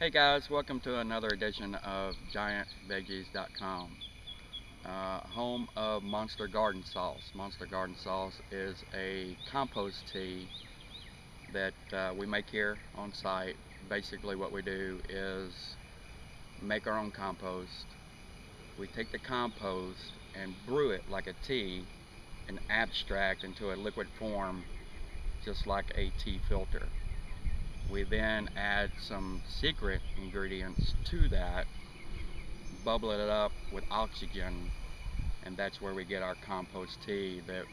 Hey guys, welcome to another edition of GiantVeggies.com, home of Monster Garden Sauce. Monster Garden Sauce is a compost tea that we make here on site. Basically what we do is make our own compost. We take the compost and brew it like a tea and abstract into a liquid form just like a tea filter. We then add some secret ingredients to that, bubble it up with oxygen, and that's where we get our compost tea that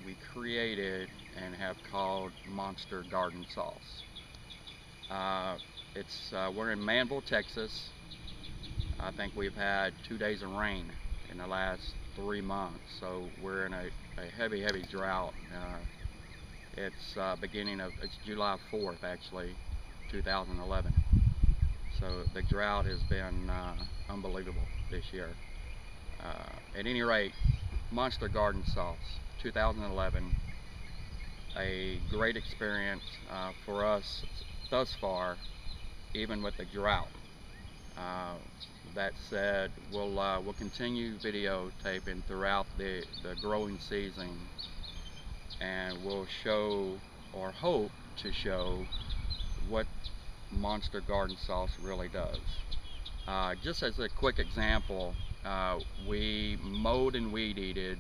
we created and have called Monster Garden Sauce. We're in Manville, Texas. I think we've had 2 days of rain in the last 3 months, so we're in a heavy drought. It's July 4th actually, 2011. So the drought has been unbelievable this year. At any rate, Monster Garden Sauce, 2011, a great experience for us thus far, even with the drought. That said, we'll continue videotaping throughout the growing season, and we'll show, or hope to show, what Monster Garden Sauce really does. Just as a quick example, we mowed and weed-eated.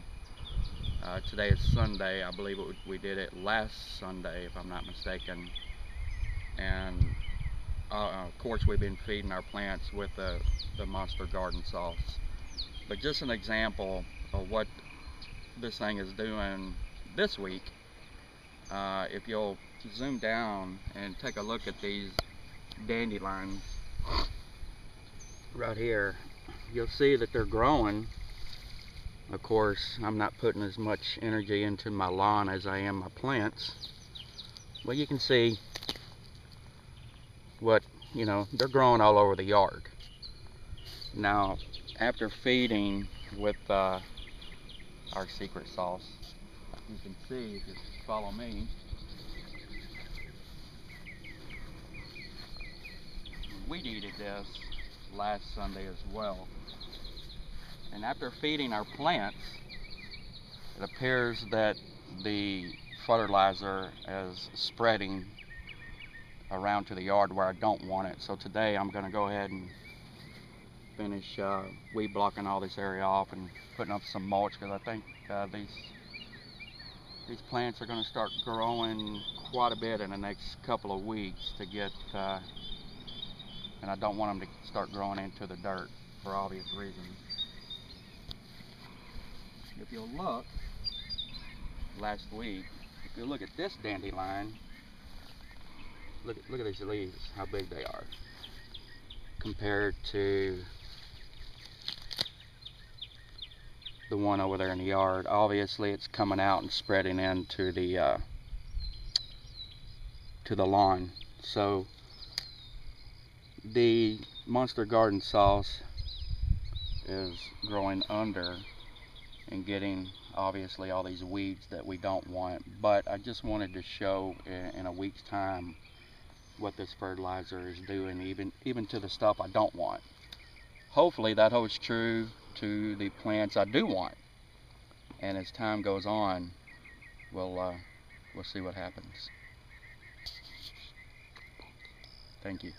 Today is Sunday. I believe we did it last Sunday, if I'm not mistaken. And of course, we've been feeding our plants with the Monster Garden Sauce. But just an example of what this thing is doing this week, if you'll zoom down and take a look at these dandelions right here, you'll see that they're growing. Of course, I'm not putting as much energy into my lawn as I am my plants, but you can see they're growing all over the yard. Now, after feeding with our secret sauce, you can see, if you follow me, we weed-eated this last Sunday as well. And after feeding our plants, it appears that the fertilizer is spreading around to the yard where I don't want it. So today I'm going to go ahead and finish weed blocking all this area off and putting up some mulch, because I think these plants are going to start growing quite a bit in the next couple of weeks and I don't want them to start growing into the dirt for obvious reasons. If you'll look, last week, if you look at this dandelion, look at these leaves, how big they are compared to the one over there in the yard. Obviously it's coming out and spreading into the lawn. So the Monster Garden Sauce is growing under and getting obviously all these weeds that we don't want, but I just wanted to show in a week's time what this fertilizer is doing, even to the stuff I don't want. Hopefully that holds true to the plants I do want, and as time goes on, we'll see what happens. Thank you.